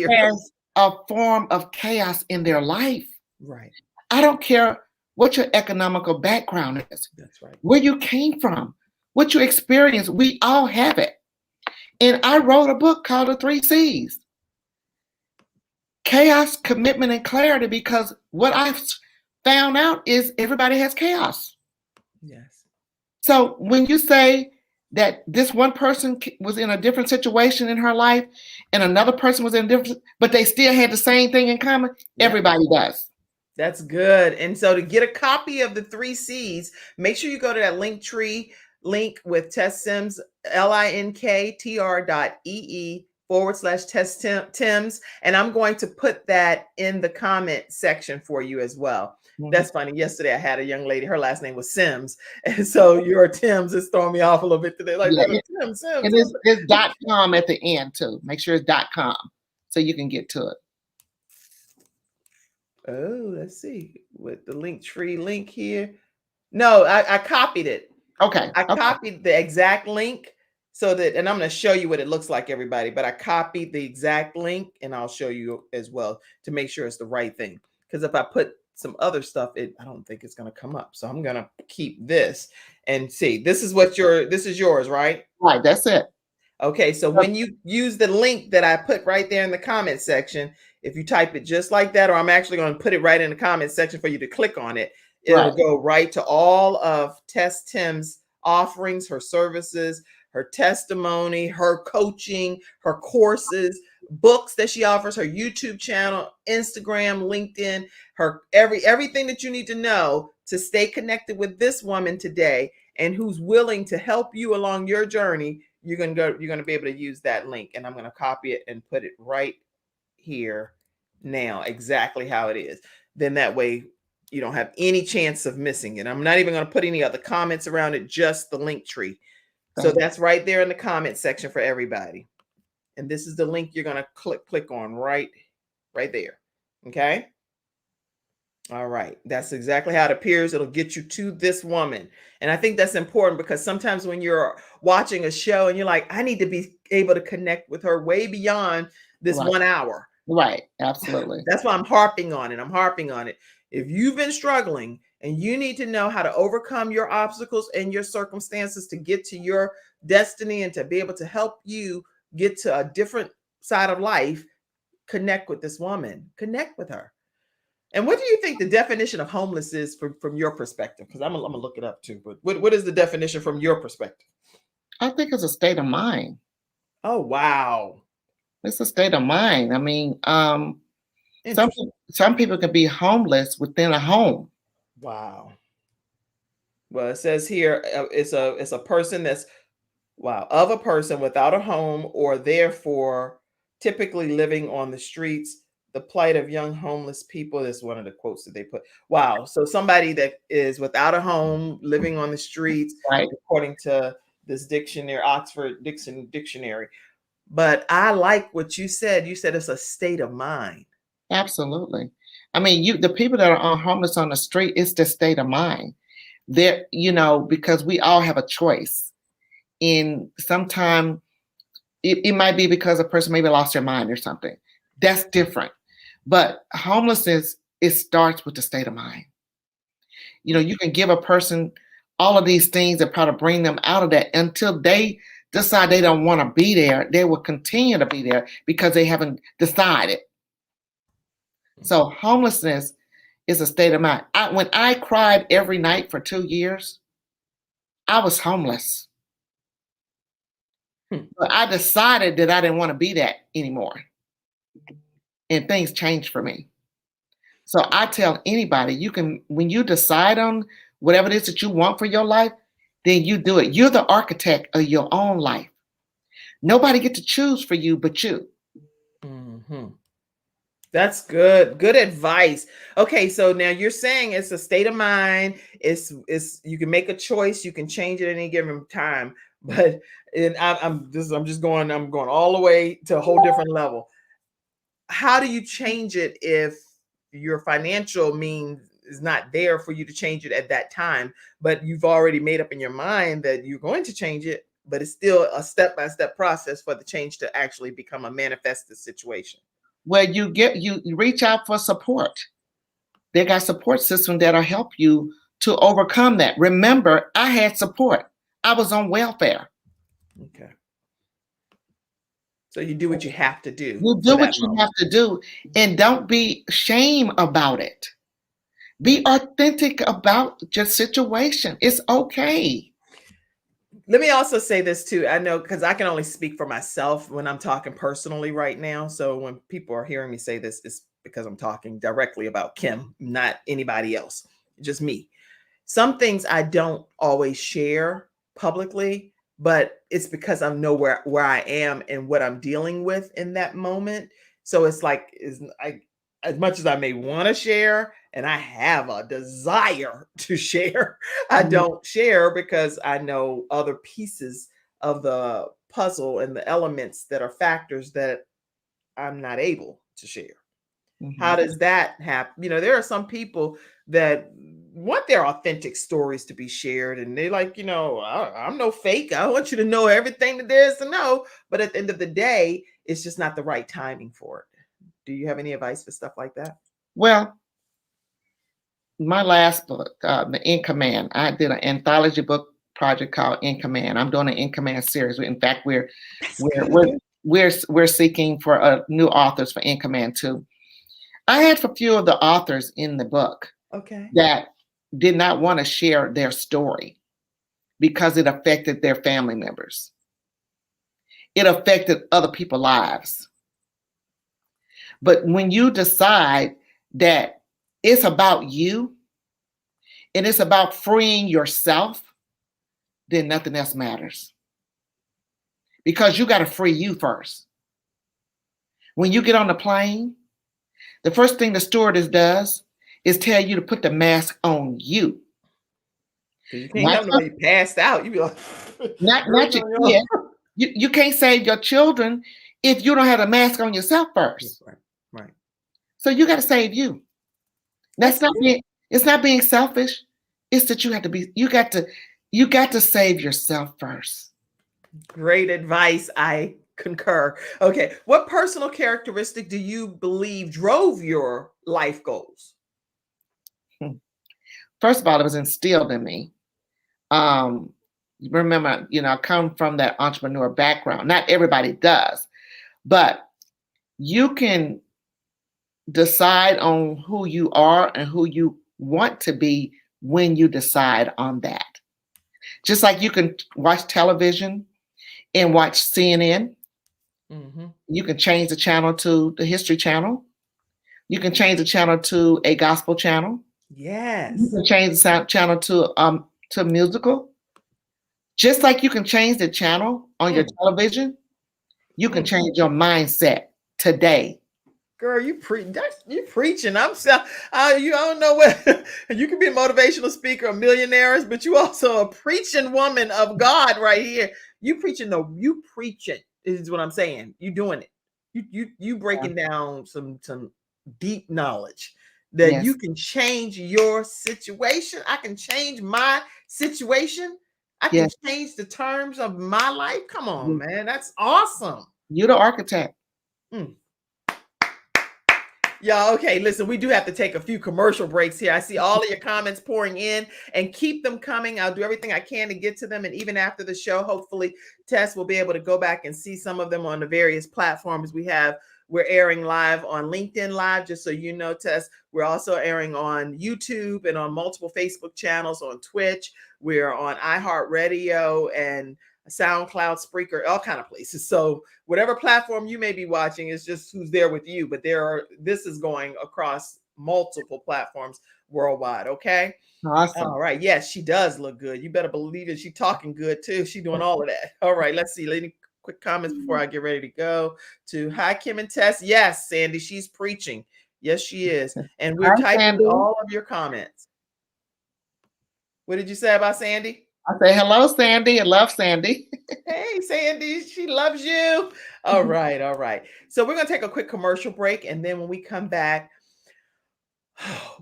has a form of chaos in their life. Right. I don't care what your economical background is. That's right. Where you came from, what you experienced, we all have it. And I wrote a book called The 3 C's. Chaos, commitment, and clarity, because what I've found out is everybody has chaos. Yes. So when you say that this one person was in a different situation in her life and another person was in a different, but they still had the same thing in common, everybody does. That's good. And so to get a copy of the 3 C's, make sure you go to that Linktree link with Tess Tims, linktr.ee/Tess Tims. And I'm going to put that in the comment section for you as well. That's funny. Yesterday, I had a young lady, her last name was Sims. And so your Tims is throwing me off a little bit today. Like, Sims. And it's .com at the end too. Make sure it's .com so you can get to it. Oh, let's see. With the Linktree link here. No, I copied it. Okay. I copied the exact link so that, and I'm going to show you what it looks like, everybody, but I copied the exact link and I'll show you as well to make sure it's the right thing. Because if I put some other stuff, I don't think it's going to come up. So I'm going to keep this and see. This is yours, right? Right, that's it. Okay, so when you use the link that I put right there in the comment section, if you type it just like that, or I'm actually going to put it right in the comment section for you to click on it, it'll go right to all of Tess Tims' offerings, her services, her testimony, her coaching, her courses, books that she offers, her YouTube channel, Instagram, LinkedIn, her everything that you need to know to stay connected with this woman today and who's willing to help you along your journey. You're going to be able to use that link, and I'm going to copy it and put it right here now, exactly how it is. Then that way you don't have any chance of missing it. I'm not even going to put any other comments around it, just the link tree. So that's right there in the comment section for everybody. And this is the link you're going to click on right there. Okay. All right. That's exactly how it appears. It'll get you to this woman. And I think that's important because sometimes when you're watching a show and you're like, I need to be able to connect with her way beyond this 1 hour. Right. Absolutely. That's why I'm harping on it. If you've been struggling and you need to know how to overcome your obstacles and your circumstances to get to your destiny and to be able to help you get to a different side of life, connect with this woman, connect with her. And what do you think the definition of homeless is from your perspective? Because I'm gonna look it up too. But what is the definition from your perspective? I think it's a state of mind. Oh, wow. It's a state of mind. I mean, some people can be homeless within a home. Wow. Well, it says here it's a person that's of a person without a home or therefore typically living on the streets. The plight of young homeless people is one of the quotes that they put. Wow. So somebody that is without a home, living on the streets, right, according to this dictionary, Oxford Dictionary. But I like what you said. You said it's a state of mind. Absolutely. I mean, the people that are homeless on the street, it's the state of mind. They're, because we all have a choice. And sometimes it might be because a person maybe lost their mind or something. That's different. But homelessness, it starts with the state of mind. You can give a person all of these things that probably bring them out of that until they decide they don't want to be there. They will continue to be there because they haven't decided. So homelessness is a state of mind. When I cried every night for 2 years, I was homeless. But I decided that I didn't want to be that anymore. And things changed for me. So I tell anybody, when you decide on whatever it is that you want for your life, then you do it. You're the architect of your own life. Nobody gets to choose for you but you. Mm-hmm. That's good. Good advice. Okay, so now you're saying it's a state of mind. It's you can make a choice. You can change it at any given time. But I'm going all the way to a whole different level. How do you change it if your financial means is not there for you to change it at that time, but you've already made up in your mind that you're going to change it, but it's still a step-by-step process for the change to actually become a manifested situation? Well, you reach out for support. They got support systems that'll help you to overcome that. Remember, I had support. I was on welfare. Okay. So you do what you have to do. You do what you have to do, and don't be ashamed about it. Be authentic about your situation. It's okay. Let me also say this too. I know because I can only speak for myself when I'm talking personally right now. So when people are hearing me say this, it's because I'm talking directly about Kim, not anybody else, just me. Some things I don't always share publicly, but it's because I know where I am and what I'm dealing with in that moment. So it's like, as much as I may want to share, and I have a desire to share, I don't share because I know other pieces of the puzzle and the elements that are factors that I'm not able to share. Mm-hmm. How does that happen? There are some people that want their authentic stories to be shared, and they like, I'm no fake. I want you to know everything that there is to know. But at the end of the day, it's just not the right timing for it. Do you have any advice for stuff like that? Well, my last book, the In Command. I did an anthology book project called In Command. I'm doing an In Command series. In fact, we're seeking for new authors for In Command too. I had a few of the authors in the book Okay. that did not want to share their story because it affected their family members. It affected other people's lives. But when you decide that it's about you and it's about freeing yourself, then nothing else matters. Because you got to free you first. When you get on the plane, the first thing the stewardess does is tell you to put the mask on you. You can't have nobody passed out. You be like, not your kid. You can't save your children if you don't have a mask on yourself first. Right. So you got to save you. It's not being selfish. It's that you got to save yourself first. Great advice. I concur. Okay. What personal characteristic do you believe drove your life goals? First of all, it was instilled in me. Remember, I come from that entrepreneur background. Not everybody does, but you can decide on who you are and who you want to be when you decide on that. Just like you can watch television and watch CNN. Mm-hmm. You can change the channel to the History Channel. You can change the channel to a gospel channel. Yes. You can change the channel to musical. Just like you can change the channel on your television, you can change your mindset today. Girl, you preaching. You don't know what you can be a motivational speaker, a millionaires, but you also a preaching woman of God right here. You preaching is what I'm saying. You doing it. You breaking down some deep knowledge that you can change your situation. I can change my situation. I can change the terms of my life. Come on, man. That's awesome. You're the architect. Y'all, okay, listen, we do have to take a few commercial breaks here. I see all of your comments pouring in and keep them coming. I'll do everything I can to get to them. And even after the show, hopefully Tess will be able to go back and see some of them on the various platforms we have. We're airing live on LinkedIn Live, just so you know, Tess. We're also airing on YouTube and on multiple Facebook channels, on Twitch. We're on iHeartRadio and SoundCloud, Spreaker, all kind of places. So whatever platform you may be watching is just who's there with you. But this is going across multiple platforms worldwide. Okay. Awesome. All right. Yes, she does look good. You better believe it. She's talking good too. She's doing all of that. All right. Let's see. Any quick comments before I get ready to go to hi, Kim and Tess. Yes, Sandy, she's preaching. Yes, she is. And we're typing all of your comments. What did you say about Sandy? I say hello, Sandy. I love Sandy. Hey, Sandy, she loves you. All right, all right. So we're going to take a quick commercial break. And then when we come back,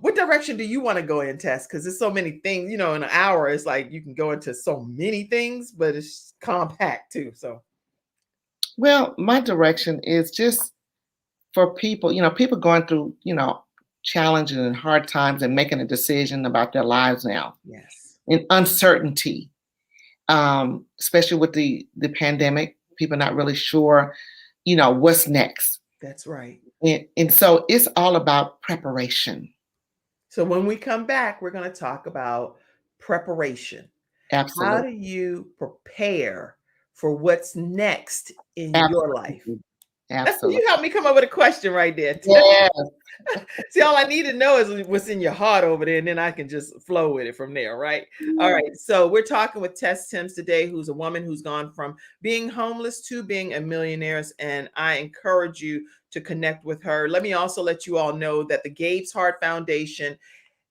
what direction do you want to go in, Tess? Because there's so many things, in an hour, it's like you can go into so many things, but it's compact too. So, well, my direction is just for people, people going through, challenges and hard times and making a decision about their lives now. Yes. And uncertainty, especially with the pandemic, people not really sure, what's next. That's right. And so it's all about preparation. So when we come back, we're going to talk about preparation. Absolutely. How do you prepare for what's next in your life? Absolutely. You helped me come up with a question right there. Yeah. See, all I need to know is what's in your heart over there, and then I can just flow with it from there, right? All right. So we're talking with Tess Tims today, who's a woman who's gone from being homeless to being a millionaire, and I encourage you to connect with her. Let me also let you all know that the Gabe's Heart Foundation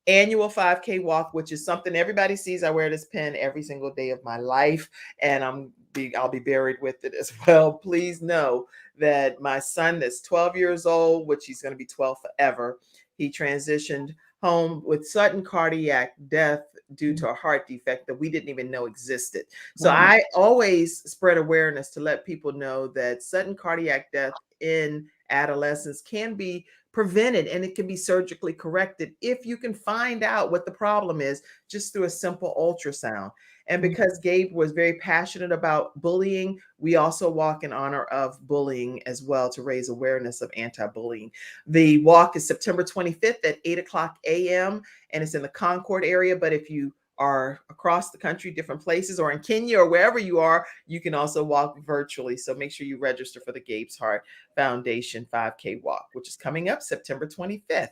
annual 5K walk, which is something everybody sees. I wear this pin every single day of my life, and I'll be buried with it as well. Please know that my son that's 12 years old, which he's going to be 12 forever, he transitioned home with sudden cardiac death due to a heart defect that we didn't even know existed. So I always spread awareness to let people know that sudden cardiac death in adolescence can be prevented, and it can be surgically corrected if you can find out what the problem is just through a simple ultrasound. And because Gabe was very passionate about bullying, we also walk in honor of bullying as well to raise awareness of anti-bullying. The walk is September 25th at 8 o'clock a.m. and it's in the Concord area. But if you are across the country, different places, or in Kenya or wherever you are, you can also walk virtually. So make sure you register for the Gabe's Heart Foundation 5K walk, which is coming up September 25th.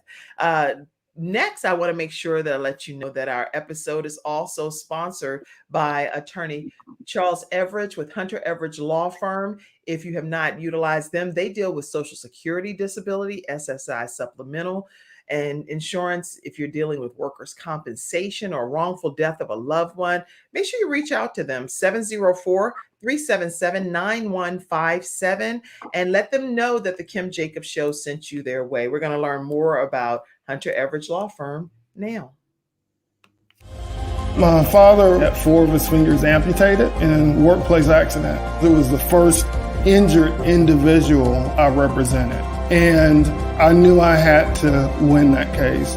Next, I want to make sure that I let you know that our episode is also sponsored by attorney Charles Everidge with Hunter Everidge Law Firm. If you have not utilized them, they deal with Social Security disability, SSI supplemental, and insurance. If you're dealing with workers' compensation or wrongful death of a loved one, make sure you reach out to them, 704-377-9157, and let them know that the Kim Jacobs Show sent you their way. We're going to learn more about Hunter Everidge Law Firm now. My father had 4 of his fingers amputated in a workplace accident. It was the first injured individual I represented, and I knew I had to win that case.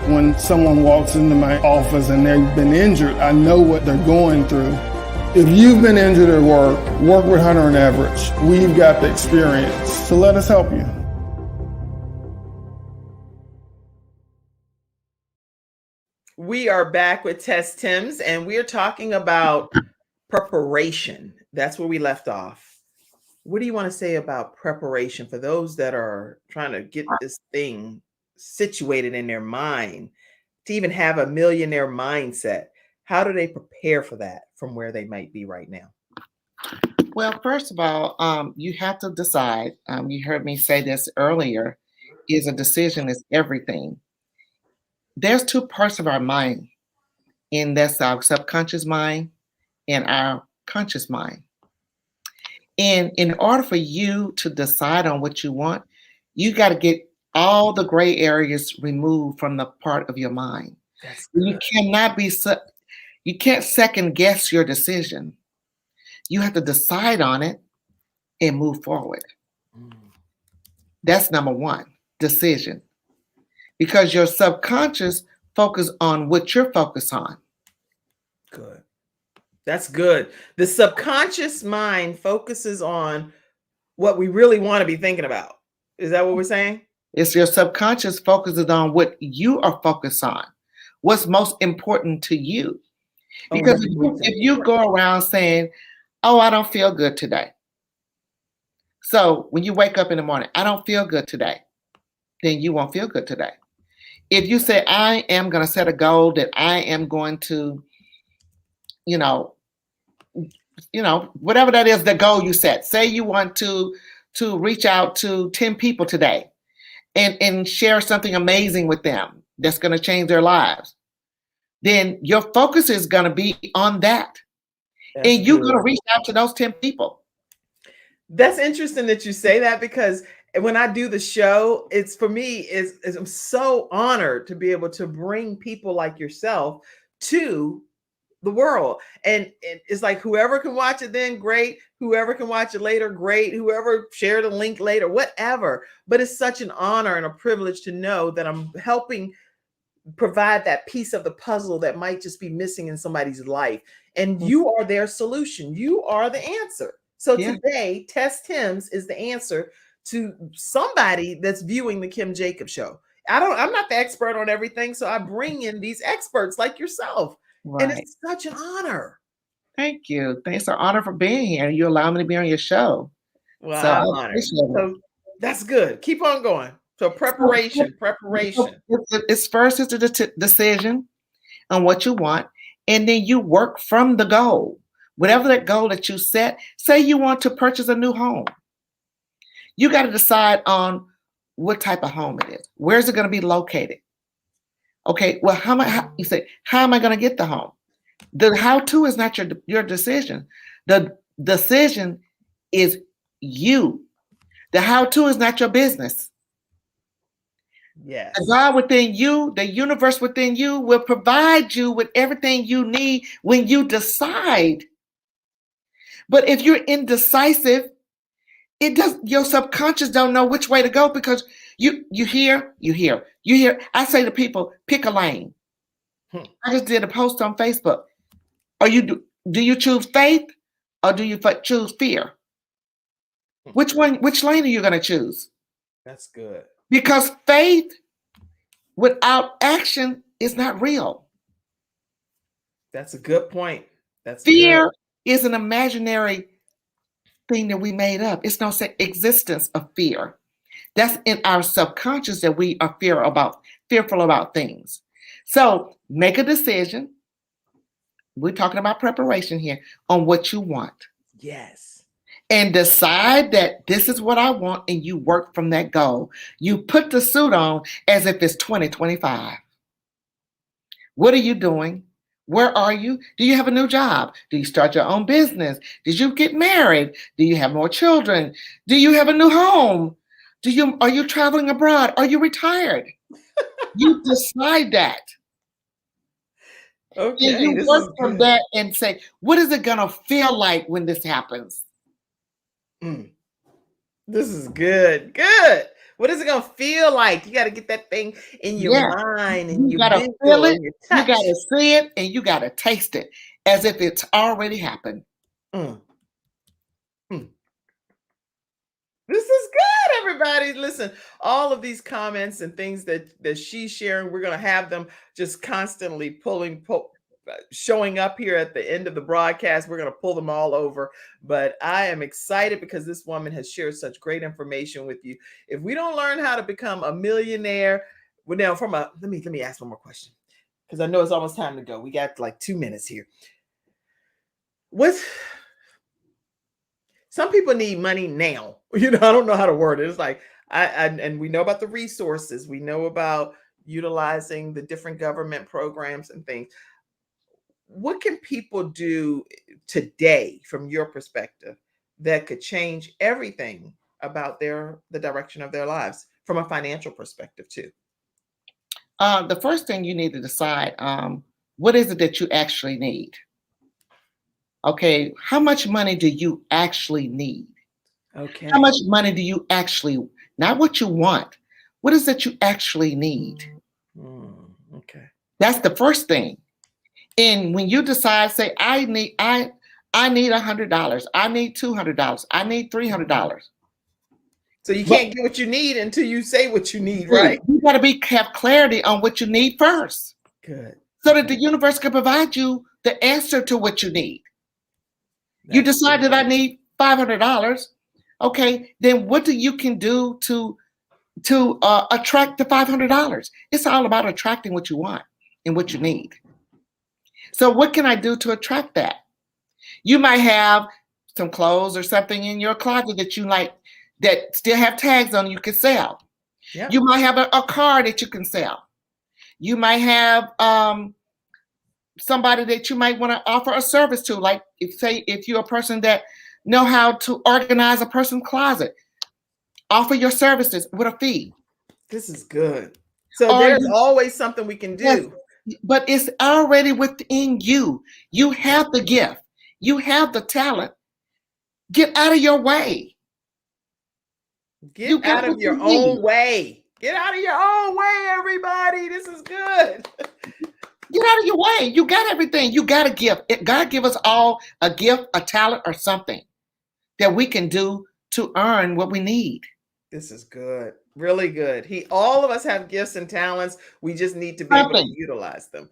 When someone walks into my office and they've been injured, I know what they're going through. If you've been injured at work, work with Hunter and Everidge. We've got the experience, so let us help you. We are back with Tess Tims, and we're talking about preparation. That's where we left off. What do you want to say about preparation for those that are trying to get this thing situated in their mind to even have a millionaire mindset? How do they prepare for that from where they might be right now? Well, first of all, you have to decide. You heard me say this earlier, is a decision is everything. There's 2 parts of our mind, and that's our subconscious mind and our conscious mind. And in order for you to decide on what you want, you got to get all the gray areas removed from the part of your mind. You cannot you can't second guess your decision. You have to decide on it and move forward. That's number 1, decision. Because your subconscious focus on what you're focused on. Good. That's good. The subconscious mind focuses on what we really want to be thinking about. Is that what we're saying? It's your subconscious focuses on what you are focused on. What's most important to you. Because if you go around saying, oh, I don't feel good today. So when you wake up in the morning, I don't feel good today, then you won't feel good today. If you say, I am going to set a goal that I am going to, whatever that is, the goal you set. Say you want to reach out to 10 people today and share something amazing with them that's going to change their lives. Then your focus is going to be on that. And you're going to reach out to those 10 people. That's interesting that you say that, because when I do the show, it's for me, is I'm so honored to be able to bring people like yourself to the world. And it's like, whoever can watch it then, great. Whoever can watch it later, great. Whoever share the link later, whatever. But it's such an honor and a privilege to know that I'm helping provide that piece of the puzzle that might just be missing in somebody's life. And you are their solution. You are the answer. So today, Tess Tims is the answer to somebody that's viewing the Kim Jacobs Show. I'm not the expert on everything, so I bring in these experts like yourself. Right. And it's such an honor. Thank you. Thanks, an honor for being here. You allow me to be on your show. Well, I'm honored. So that's good. Keep on going. So preparation. It's first is the decision on what you want, and then you work from the goal. Whatever that goal that you set, say you want to purchase a new home. You got to decide on what type of home it is. Where's it going to be located? Okay, well, how am I going to get the home? The how-to is not your decision. The decision is you. The how-to is not your business. Yes. The God within you, the universe within you will provide you with everything you need when you decide. But if you're indecisive, your subconscious don't know which way to go, because You hear. I say to people, pick a lane. I just did a post on Facebook. Do you choose faith or do you choose fear? Which lane are you going to choose? That's good. Because faith without action is not real. That's a good point. That's Fear good. is an imaginary thing that we made up. It's no existence of fear. That's in our subconscious that we are fearful about things. So make a decision. We're talking about preparation here on what you want. Yes. And decide that this is what I want, and you work from that goal. You put the suit on as if it's 2025. What are you doing? Where are you? Do you have a new job? Do you start your own business? Did you get married? Do you have more children? Do you have a new home? Are you traveling abroad? Are you retired? You decide that. Okay. And you work from that and say, what is it going to feel like when this happens? This is good. Good. What is it going to feel like? You got to get that thing in your mind and you got to feel it. You got to see it and you got to taste it as if it's already happened. This is good, everybody. Listen, all of these comments and things that she's sharing, we're going to have them just constantly showing up here at the end of the broadcast. We're going to pull them all over, but I am excited because this woman has shared such great information with you. If we don't learn how to become a millionaire, well, now let me ask one more question because I know it's almost time to go. We got like 2 minutes here. Some people need money now. I don't know how to word it. It's like, and we know about the resources. We know about utilizing the different government programs and things. What can people do today, from your perspective, that could change everything about the direction of their lives from a financial perspective too? The first thing you need to decide, what is it that you actually need? Okay, how much money do you actually need? Okay. How much money do you actually, not what you want, what is it you actually need? Okay. That's the first thing. And when you decide, say, I need $100, I need $200, I need $300. So you can't get what you need until you say what you need, right? You got to have clarity on what you need first. Good. So that the universe can provide you the answer to what you need. You decide that I need $500. Okay, then what you can do to attract the $500? It's all about attracting what you want and what you need. So what can I do to attract that? You might have some clothes or something in your closet that you like that still have tags on you can sell. Yeah. You might have a car that you can sell. You might have somebody that you might want to offer a service to, like if you're a person that know how to organize a person's closet, offer your services with a fee. This is good. So there's always something we can do. Yes, but it's already within you. You have the gift. You have the talent. Get out of your way. Get out of your own way. Get out of your own way, everybody. This is good. Get out of your way. You got everything. You got a gift. God give us all a gift, a talent, or something that we can do to earn what we need. This is good. Really good. All of us have gifts and talents. We just need to be able to utilize them.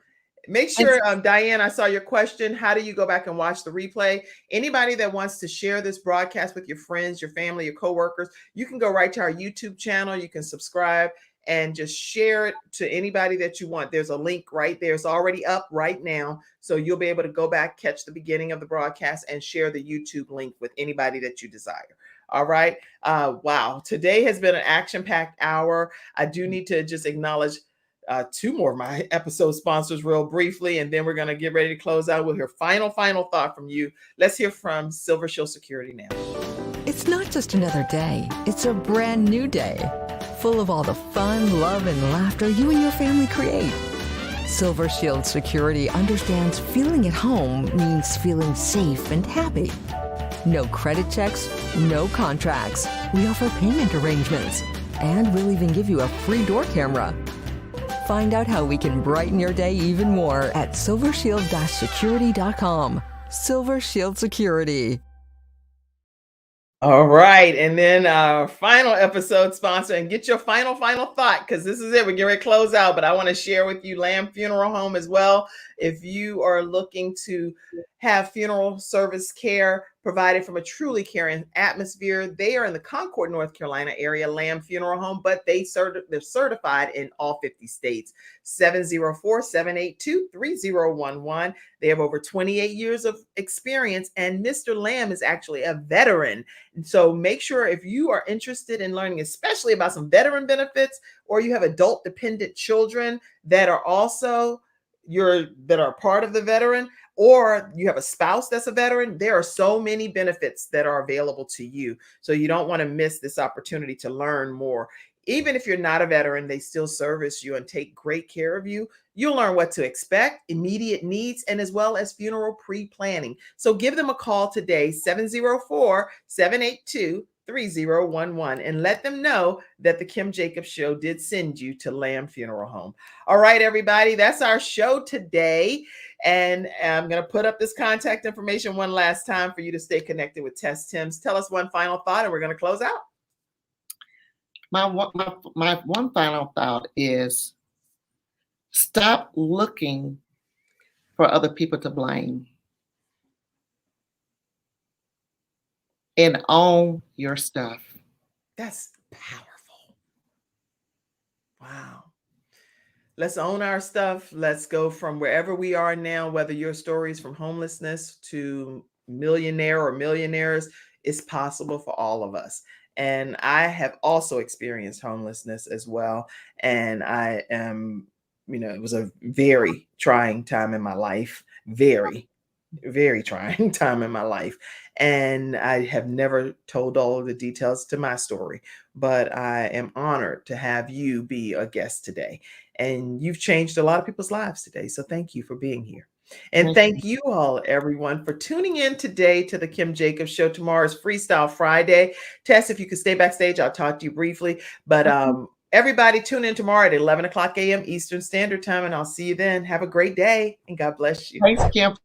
Make sure, Diane, I saw your question. How do you go back and watch the replay? Anybody that wants to share this broadcast with your friends, your family, your coworkers, you can go right to our YouTube channel. You can subscribe and just share it to anybody that you want. There's a link right there. It's already up right now. So you'll be able to go back, catch the beginning of the broadcast, and share the YouTube link with anybody that you desire. All right. Wow. Today has been an action-packed hour. I do need to just acknowledge 2 more of my episode sponsors real briefly, and then we're going to get ready to close out. We'll hear final thought from you. Let's hear from Silver Shield Security now. It's not just another day. It's a brand new day, full of all the fun, love, and laughter you and your family create. Silver Shield Security understands feeling at home means feeling safe and happy. No credit checks, no contracts. We offer payment arrangements. and we'll even give you a free door camera. Find out how we can brighten your day even more at silvershield-security.com. Silver Shield Security. All right. And then our final episode sponsor, and get your final thought, because this is it. We're getting ready to close out, but I want to share with you Lamb Funeral Home as well. If you are looking to have funeral service care provided from a truly caring atmosphere, they are in the Concord, North Carolina area, Lamb Funeral Home, but they're certified in all 50 states. 704-782-3011. They have over 28 years of experience, and Mr. Lamb is actually a veteran. So make sure, if you are interested in learning, especially about some veteran benefits, or you have adult dependent children that are also that are part of the veteran, or you have a spouse that's a veteran, there are so many benefits that are available to you. So you don't want to miss this opportunity to learn more. Even if you're not a veteran, they still service you and take great care of you. You'll learn what to expect, immediate needs, and as well as funeral pre-planning. So give them a call today, 704-782-3011, and let them know that the Kim Jacobs Show did send you to Lamb Funeral Home. All right, everybody, that's our show today. And I'm going to put up this contact information one last time for you to stay connected with Tess Tims. Tell us one final thought, and we're going to close out. My one final thought is stop looking for other people to blame and own your stuff. That's powerful. Wow. Let's own our stuff. Let's go from wherever we are now, whether your story is from homelessness to millionaire or millionaires, it's possible for all of us. And I have also experienced homelessness as well. And I am, it was a very trying time in my life, very trying time in my life. And I have never told all of the details to my story, but I am honored to have you be a guest today. And you've changed a lot of people's lives today. So thank you for being here. And thank you all, everyone, for tuning in today to the Kim Jacobs Show. Tomorrow is Freestyle Friday. Tess, if you could stay backstage, I'll talk to you briefly. But everybody tune in tomorrow at 11 o'clock a.m. Eastern Standard Time, and I'll see you then. Have a great day, and God bless you. Thanks, Kim.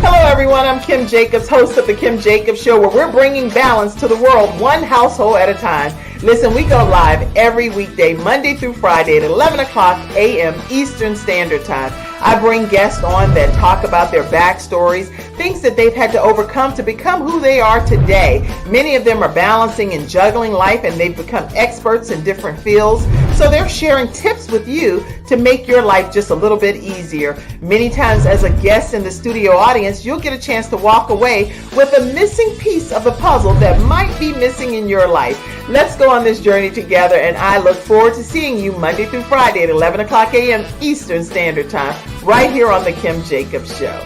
Hello, everyone. I'm Kim Jacobs, host of the Kim Jacobs Show, where we're bringing balance to the world, one household at a time. Listen, we go live every weekday, Monday through Friday at 11 o'clock a.m. Eastern Standard Time. I bring guests on that talk about their backstories, things that they've had to overcome to become who they are today. Many of them are balancing and juggling life, and they've become experts in different fields. So they're sharing tips with you to make your life just a little bit easier. Many times as a guest in the studio audience, you'll get a chance to walk away with a missing piece of the puzzle that might be missing in your life. Let's go on this journey together, and I look forward to seeing you Monday through Friday at 11 o'clock a.m. Eastern Standard Time, right here on the Kim Jacobs Show.